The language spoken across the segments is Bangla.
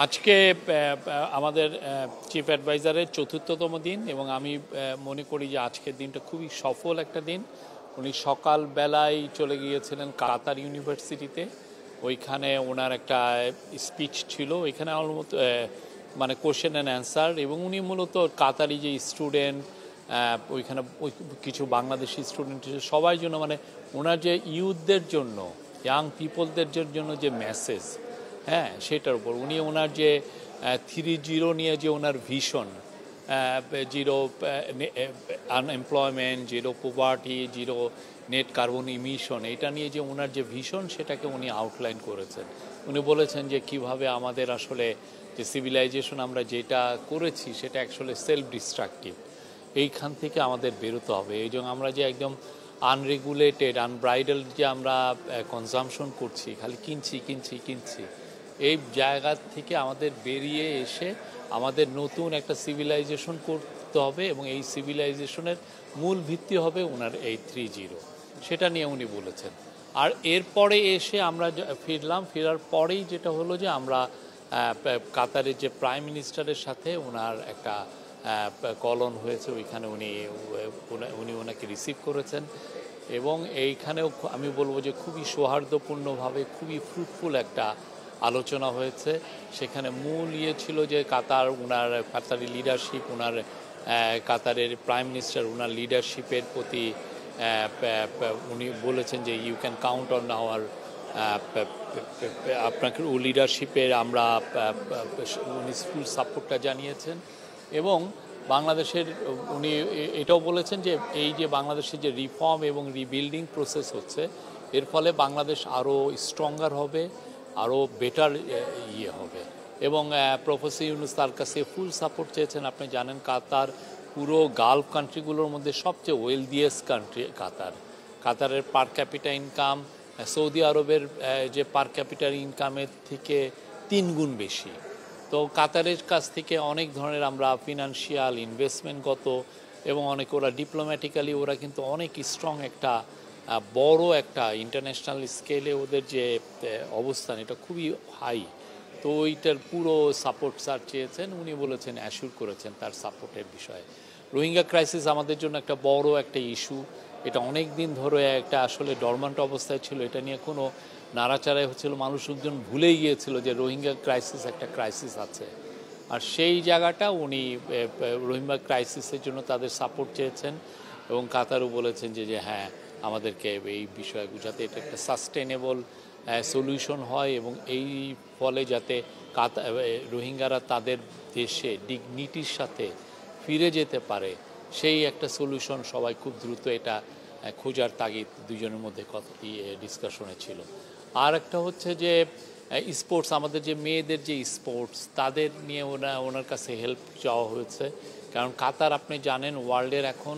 আজকে আমাদের চিফ অ্যাডভাইজারের চতুর্থতম দিন এবং আমি মনে করি যে আজকের দিনটা খুবই সফল একটা দিন। উনি সকালবেলায় চলে গিয়েছিলেন কাতার ইউনিভার্সিটিতে, ওইখানে ওনার একটা স্পিচ ছিল, ওইখানে অলমোস্ট মানে কোশ্চেন অ্যান্ড অ্যান্সার, এবং উনি মূলত কাতারি যে স্টুডেন্ট ওইখানে কিছু বাংলাদেশি স্টুডেন্ট সবার জন্য, মানে ওনার যে ইউথদের জন্য, ইয়াং পিপলদের জন্য যে মেসেজ, হ্যাঁ সেটার উপর উনি ওনার যে 3-0 নিয়ে যে ওনার vision, 0 unemployment, 0 poverty, 0 net carbon emission, এটা নিয়ে যে ওনার যে ভিশন সেটাকে উনি আউটলাইন করেছেন। উনি বলেছেন যে কিভাবে আমাদের আসলে যে সিভিলাইজেশন আমরা যেটা করেছি সেটা আসলে সেলফ ডিস্ট্রাকটিভ, এইখান থেকে আমাদের বেরোতে হবে। এই জন্য আমরা যে একদম আনরেগুলেটেড আনব্রাইডাল যে আমরা কনজামশন করছি, খালি কিনছি, এই জায়গা থেকে আমাদের বেরিয়ে এসে আমাদের নতুন একটা সিভিলাইজেশন করতে হবে, এবং এই সিভিলাইজেশনের মূল ভিত্তি হবে ওনার এই 3-0, সেটা নিয়ে উনি বলেছেন। আর এরপরে এসে আমরা ফেরার পরেই যেটা হলো যে আমরা কাতারের যে প্রাইম মিনিস্টারের সাথে ওনার একটা কলন হয়েছে, ওইখানে উনি ওনাকে রিসিভ করেছেন, এবং এইখানেও আমি বলবো যে খুবই সৌহার্দ্যপূর্ণভাবে খুবই ফ্রুটফুল একটা আলোচনা হয়েছে। সেখানে মূল ছিল যে কাতারি লিডারশিপ, কাতারের প্রাইম মিনিস্টার ওনার লিডারশিপের প্রতি উনি বলেছেন যে you can count on our, আপনাকে লিডারশিপের আমরা উনি ফুল সাপোর্টটা জানিয়েছেন। এবং বাংলাদেশের উনি এটাও বলেছেন যে এই যে বাংলাদেশের যে রিফর্ম এবং রিবিল্ডিং প্রসেস হচ্ছে, এর ফলে বাংলাদেশ আরও স্ট্রঙ্গার হবে, আরও বেটার হবে। এবং প্রফেসর ইউনূস তার কাছে ফুল সাপোর্ট চেয়েছেন। আপনি জানেন কাতার পুরো গালফ কান্ট্রিগুলোর মধ্যে সবচেয়ে ওয়েলদিয়েস্ট কান্ট্রি কাতারের পার ক্যাপিটা ইনকাম সৌদি আরবের যে পার ক্যাপিটাল ইনকামের থেকে 3 গুণ বেশি। তো কাতারের কাছ থেকে অনেক ধরনের আমরা ফিনান্সিয়াল ইনভেস্টমেন্টগত এবং অনেক ওরা ডিপ্লোম্যাটিক্যালি ওরা কিন্তু অনেক স্ট্রং একটা বড় একটা ইন্টারন্যাশনাল স্কেলে ওদের যে অবস্থান এটা খুবই হাই। তো ওইটার পুরো সাপোর্ট স্যার চেয়েছেন, উনি বলেছেন অ্যাসিওর করেছেন তার সাপোর্টের বিষয়ে। রোহিঙ্গা ক্রাইসিস আমাদের জন্য একটা বড় একটা ইস্যু, এটা অনেক দিন ধরে একটা আসলে ডরমান্ট অবস্থায় ছিল, এটা নিয়ে কোনো নাড়াচাড়াই হচ্ছিল, মানুষ একজন ভুলেই গিয়েছিল যে রোহিঙ্গা ক্রাইসিস একটা ক্রাইসিস আছে। আর সেই জায়গাটা উনি রোহিঙ্গা ক্রাইসিসের জন্য তাদের সাপোর্ট চেয়েছেন, এবং কাতারও বলেছেন যে হ্যাঁ আমাদেরকে এই বিষয়ে যাতে এটা একটা সাস্টেনেবল সলিউশন হয়, এবং এই ফলে যাতে রোহিঙ্গারা তাদের দেশে ডিগনিটির সাথে ফিরে যেতে পারে, সেই একটা সলিউশন সবাই খুব দ্রুত এটা খোঁজার তাগিদ দুজনের মধ্যে ডিসকাশনে ছিল। আর একটা হচ্ছে যে স্পোর্টস, আমাদের যে মেয়েদের যে স্পোর্টস তাদের নিয়ে ওনার কাছে হেল্প চাওয়া হয়েছে। কারণ কাতার আপনি জানেন ওয়ার্ল্ডের এখন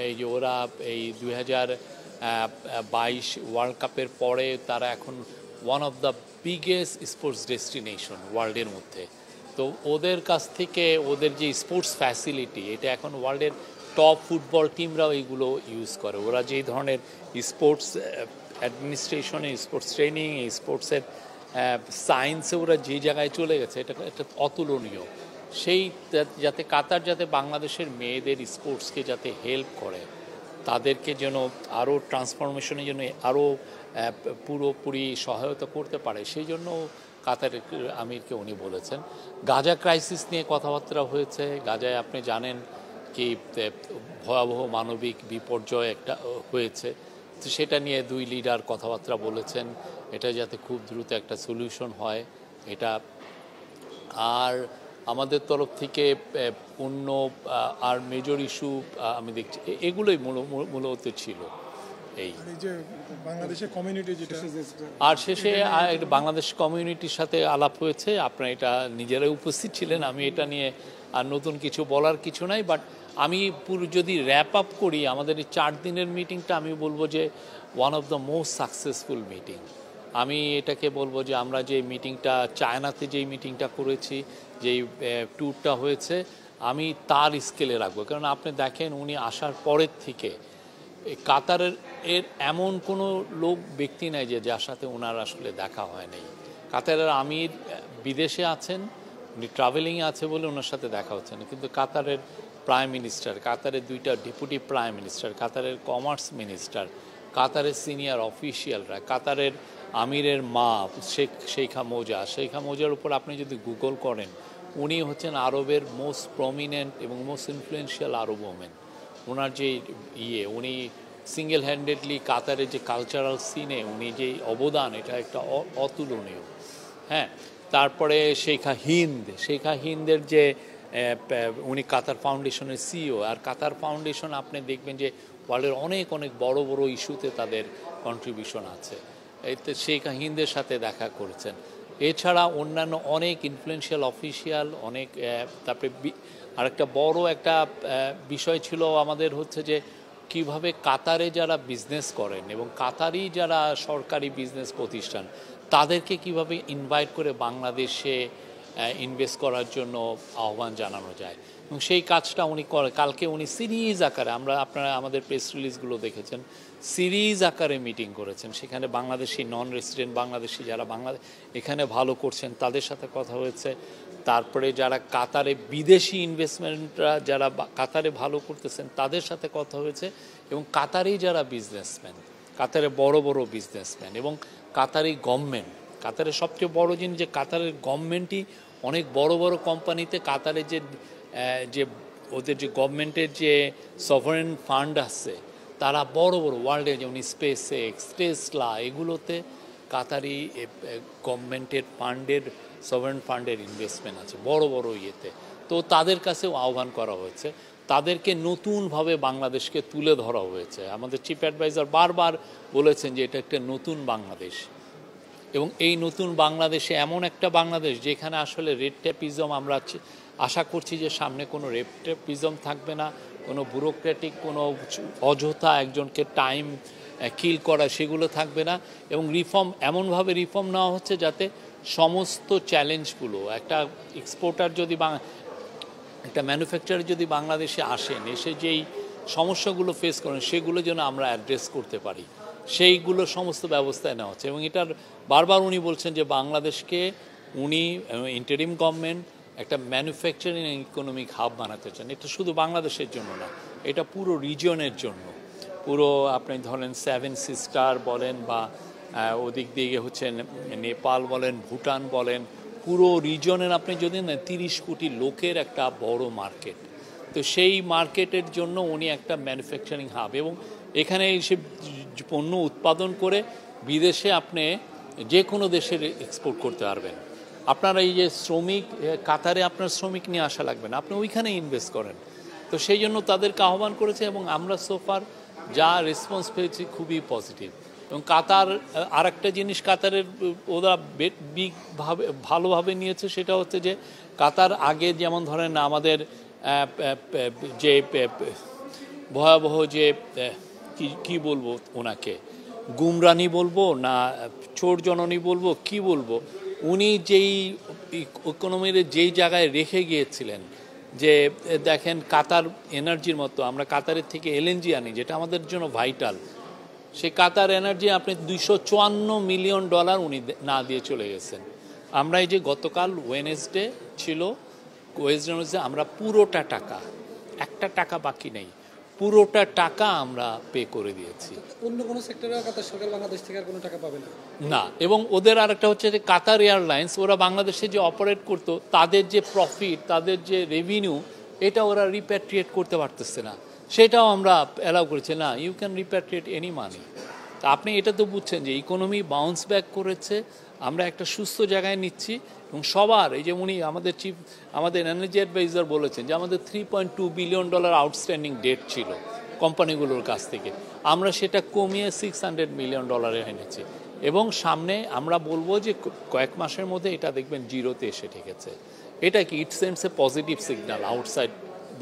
এই যে ওরা এই 2022 ওয়ার্ল্ড কাপের পরে তারা এখন one of the biggest sports destination ওয়ার্ল্ডের মধ্যে। তো ওদের কাছ থেকে ওদের যে স্পোর্টস ফ্যাসিলিটি, এটা এখন ওয়ার্ল্ডের টপ ফুটবল টিমরাও এইগুলো ইউজ করে। ওরা যেই ধরনের স্পোর্টস অ্যাডমিনিস্ট্রেশনে, স্পোর্টস ট্রেনিং, স্পোর্টসের সায়েন্সে ওরা যে জায়গায় চলে গেছে, এটা অতুলনীয়। সেই যাতে কাতার যাতে বাংলাদেশের মেয়েদের স্পোর্টসকে যাতে হেল্প করে, তাদেরকে যেন আরও ট্রান্সফরমেশনের জন্য আরও পুরোপুরি সহায়তা করতে পারে, সেই জন্য কাতারের আমিরকে উনি বলেছেন। গাজা ক্রাইসিস নিয়ে কথাবার্তা হয়েছে। গাজায় আপনি জানেন কি ভয়াবহ মানবিক বিপর্যয় একটা হয়েছে, তো সেটা নিয়ে দুই লিডার কথাবার্তা বলেছেন, এটা যাতে খুব দ্রুত একটা সলিউশন হয় এটা। আর আমাদের তরফ থেকে অন্য আর মেজর ইস্যু আমি দেখছি এগুলোই মূলত ছিল। এই যে বাংলাদেশের কমিউনিটি যেটা, আর শেষে বাংলাদেশ কমিউনিটির সাথে আলাপ হয়েছে, আপনারা এটা নিজেরাই উপস্থিত ছিলেন, আমি এটা নিয়ে আর নতুন কিছু বলার কিছু নাই। বাট আমি পুরো যদি র্যাপ আপ করি আমাদের এই 4 দিনের মিটিংটা, আমি বলবো যে one of the most successful meeting. আমি এটাকে বলবো যে আমরা যে মিটিংটা চায়নাতে যেই মিটিংটা করেছি, যেই ট্যুরটা হয়েছে, আমি তার স্কেলে রাখবো। কারণ আপনি দেখেন উনি আসার পরের থেকে কাতারের এমন কোনো ব্যক্তি নাই যে যার সাথে ওনার আসলে দেখা হয় নাই। কাতারের আমির বিদেশে আছেন, উনি ট্রাভেলিংয়ে আছে বলে ওনার সাথে দেখা হচ্ছে না, কিন্তু কাতারের প্রাইম মিনিস্টার, কাতারের 2টা ডেপুটি প্রাইম মিনিস্টার, কাতারের কমার্স মিনিস্টার, কাতারের সিনিয়র অফিসিয়ালরা, কাতারের আমিরের মা শেখা মোজার উপর আপনি যদি গুগল করেন, উনি হচ্ছেন আরবের মোস্ট প্রমিনেন্ট এবং মোস্ট ইনফ্লুয়েন্সিয়াল আরব ওমেন। ওনার যে উনি সিঙ্গেল হ্যান্ডেডলি কাতারের যে কালচারাল সিনে উনি যে অবদান, এটা একটা অতুলনীয়। হ্যাঁ, তারপরে শেখা হিন্দের যে উনি কাতার ফাউন্ডেশনের সিইও, আর কাতার ফাউন্ডেশন আপনি দেখবেন যে ওয়ার্ল্ডের অনেক অনেক বড় বড় ইস্যুতে তাদের কন্ট্রিবিউশন আছে। এতে শেখা হিন্দের সাথে দেখা করেছেন। এছাড়া অন্যান্য অনেক ইনফ্লুয়েন্সিয়াল অফিসিয়াল অনেক, তারপরে আরেকটা বড় একটা বিষয় ছিল আমাদের হচ্ছে যে কিভাবে কাতারে যারা বিজনেস করেন এবং কাতারি যারা সরকারি বিজনেস প্রতিষ্ঠান তাদেরকে কিভাবে ইনভাইট করে বাংলাদেশে ইনভেস্ট করার জন্য আহ্বান জানানো যায়, এবং সেই কাজটা উনি করে। কালকে উনি সিরিজ আকারে, আপনারা আমাদের প্রেস রিলিজগুলো দেখেছেন, সিরিজ আকারে মিটিং করেছেন। সেখানে বাংলাদেশি নন রেসিডেন্ট বাংলাদেশি যারা এখানে ভালো করছেন তাদের সাথে কথা হয়েছে। তারপরে যারা কাতারে বিদেশি ইনভেস্টমেন্টরা যারা কাতারে ভালো করতেছেন তাদের সাথে কথা হয়েছে, এবং কাতারি যারা বিজনেসম্যান, কাতারে বড় বড় বিজনেসম্যান এবং কাতারি গভর্নমেন্ট, কাতারের সবচেয়ে বড় জিনিস যে কাতারের গভর্নমেন্টই অনেক বড় বড় কোম্পানিতে কাতারে যে ওদের যে গভর্নমেন্টের যে সভারেন ফান্ড আছে, তারা বড় বড় ওয়ার্ল্ডে যেমন স্পেস এক্স, টেসলা, এগুলোতে কাতারি গভর্নমেন্টের ফান্ডের সভারেন ফান্ডের ইনভেস্টমেন্ট আছে বড় বড় ইয়েতে। তো তাদের কাছেও আহ্বান করা হয়েছে, তাদেরকে নতুনভাবে বাংলাদেশকে তুলে ধরা হয়েছে। আমাদের চিফ অ্যাডভাইজার বারবার বলেছেন যে এটা একটা নতুন বাংলাদেশ, এবং এই নতুন বাংলাদেশে এমন একটা বাংলাদেশ যেখানে আসলে রেড টেপিজম, আমরা আশা করছি যে সামনে কোনো রেড টেপিজম থাকবে না, কোনো ব্যুরোক্রেটিক কোনো অযথা একজনকে টাইম কিল করা সেগুলো থাকবে না, এবং এমনভাবে রিফর্ম নেওয়া হচ্ছে যাতে সমস্ত চ্যালেঞ্জগুলো একটা এক্সপোর্টার যদি একটা ম্যানুফ্যাকচারার যদি বাংলাদেশে আসেন, এসে যেই সমস্যাগুলো ফেস করেন সেগুলো যেন আমরা অ্যাড্রেস করতে পারি, সেইগুলো সমস্ত ব্যবস্থায় নেওয়া হচ্ছে। এবং এটার বারবার উনি বলছেন যে বাংলাদেশকে উনি ইন্টারিম গভর্নমেন্ট একটা ম্যানুফ্যাকচারিং ইকোনমিক হাব বানাতে চান। এটা শুধু বাংলাদেশের জন্য না, এটা পুরো রিজিয়নের জন্য। পুরো আপনি ধরেন 7 সিস্টার বলেন বা ওদিক দিয়ে হচ্ছে নেপাল বলেন, ভুটান বলেন, পুরো রিজনের আপনি যদি না 30 কোটি লোকের একটা বড় মার্কেট। তো সেই মার্কেটের জন্য উনি একটা ম্যানুফ্যাকচারিং হাব, এবং এখানে এসে পণ্য উৎপাদন করে বিদেশে আপনি যে কোনো দেশের এক্সপোর্ট করতে পারবেন। আপনারা এই যে শ্রমিক, কাতারে আপনার শ্রমিক নিয়ে আসা লাগবে না, আপনি ওইখানে ইনভেস্ট করেন। তো সেই জন্য তাদেরকে আহ্বান করেছে, এবং আমরা সোফার যা রেসপন্স পেয়েছি খুবই পজিটিভ। এবং কাতার আরেকটা জিনিস কাতারের ওরা ভালোভাবে নিয়েছে, সেটা হচ্ছে যে কাতার আগে যেমন ধরেন আমাদের যে ভয়াবহ যে কি বলবো ওনাকে, গুমরানি বলবো না চোর জননী বলবো কি বলবো, উনি যেই ইকোনমির যেই জায়গায় রেখে গিয়েছিলেন, যে দেখেন কাতার এনার্জির মতো আমরা কাতারের থেকে এলএনজি আনি যেটা আমাদের জন্য ভাইটাল, সেই কাতার এনার্জি আপনি $254 মিলিয়ন উনি না দিয়ে চলে গেছেন। আমরা এই যে গতকাল ওয়েনেসডে ছিল, ওয়েনেসডে আমরা পুরোটা টাকা, একটা টাকা বাকি নেই, পুরোটা টাকা আমরা পে করে দিয়েছি। অন্য কোনো সেক্টরে কাতার সরকার বাংলাদেশ থেকে আর কোনো টাকা পাবে না। এবং ওদের আরেকটা হচ্ছে যে কাতার এয়ারলাইন্স, ওরা বাংলাদেশে যে অপারেট করতো তাদের যে প্রফিট, তাদের যে রেভিনিউ, এটা ওরা রিপ্যাট্রিয়েট করতে পারতেছে না, সেটাও আমরা অ্যালাউ করেছি। না, you can repatriate any money. তা আপনি এটা তো বুঝছেন যে ইকোনমি বাউন্স ব্যাক করেছে, আমরা একটা সুস্থ জায়গায় নিচ্ছি। এবং সবার এই যে উনি আমাদের এনার্জি অ্যাডভাইজার বলেছেন যে আমাদের $3.2 বিলিয়ন আউটস্ট্যান্ডিং ডেট ছিল কোম্পানিগুলোর কাছ থেকে, আমরা সেটা কমিয়ে $600 মিলিয়ন এনেছি। এবং সামনে আমরা বলবো যে কয়েক মাসের মধ্যে এটা দেখবেন জিরোতে এসে ঠেকেছে। এটা কি, it sends a positive signal outside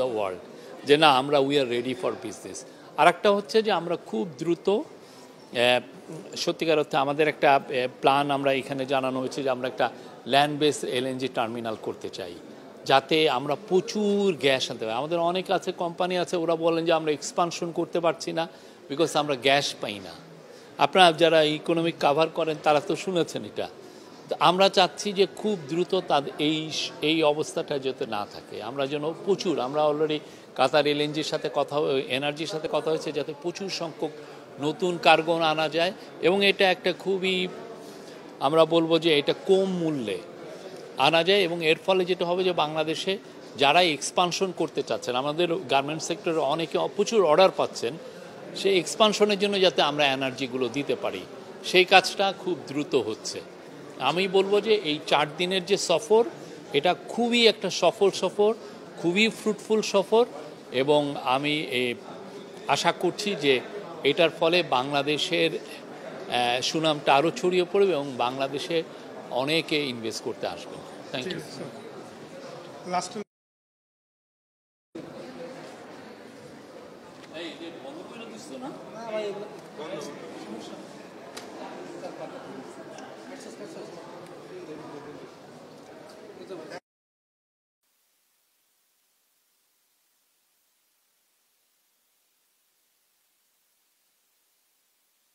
the world যে না, আমরা we are ready for business. আর একটা হচ্ছে যে আমরা খুব দ্রুত, সত্যিকার অর্থে আমাদের একটা প্ল্যান আমরা এখানে জানানো হয়েছে যে আমরা একটা ল্যান্ড বেস এলএনজি টার্মিনাল করতে চাই, যাতে আমরা প্রচুর গ্যাস আনতে পারি। আমাদের অনেক আছে, কোম্পানি আছে, ওরা বলেন যে আমরা এক্সপানশন করতে পারছি না বিকজ আমরা গ্যাস পাই না। আপনারা যারা ইকোনমিক কাভার করেন তারা তো শুনেছেন এটা, তো আমরা চাচ্ছি যে খুব দ্রুত তাদের এই অবস্থাটা যাতে না থাকে, আমরা যেন প্রচুর, আমরা অলরেডি কাতার এলএনজির সাথে কথা, এনার্জির সাথে কথা হয়েছে যাতে প্রচুর সংখ্যক নতুন কার্গো আনা যায়, এবং এটা একটা খুবই, আমরা বলবো যে এটা কম মূল্যে আনা যায়, এবং এর ফলে যেটা হবে যে বাংলাদেশে যারা এক্সপানশন করতে চাচ্ছেন, আমাদের গার্মেন্টস সেক্টরে অনেকে প্রচুর অর্ডার পাচ্ছেন, সেই এক্সপানশনের জন্য যাতে আমরা এনার্জিগুলো দিতে পারি, সেই কাজটা খুব দ্রুত হচ্ছে। আমি বলবো যে এই 4 দিনের যে সফর, এটা খুবই একটা সফল সফর, খুবই ফ্রুটফুল সফর, এবং আমি আশা করছি যে এটার ফলে বাংলাদেশের সুনামটা আরও ছড়িয়ে পড়বে এবং বাংলাদেশে অনেকে ইনভেস্ট করতে আসবে। Thank you. লাস্ট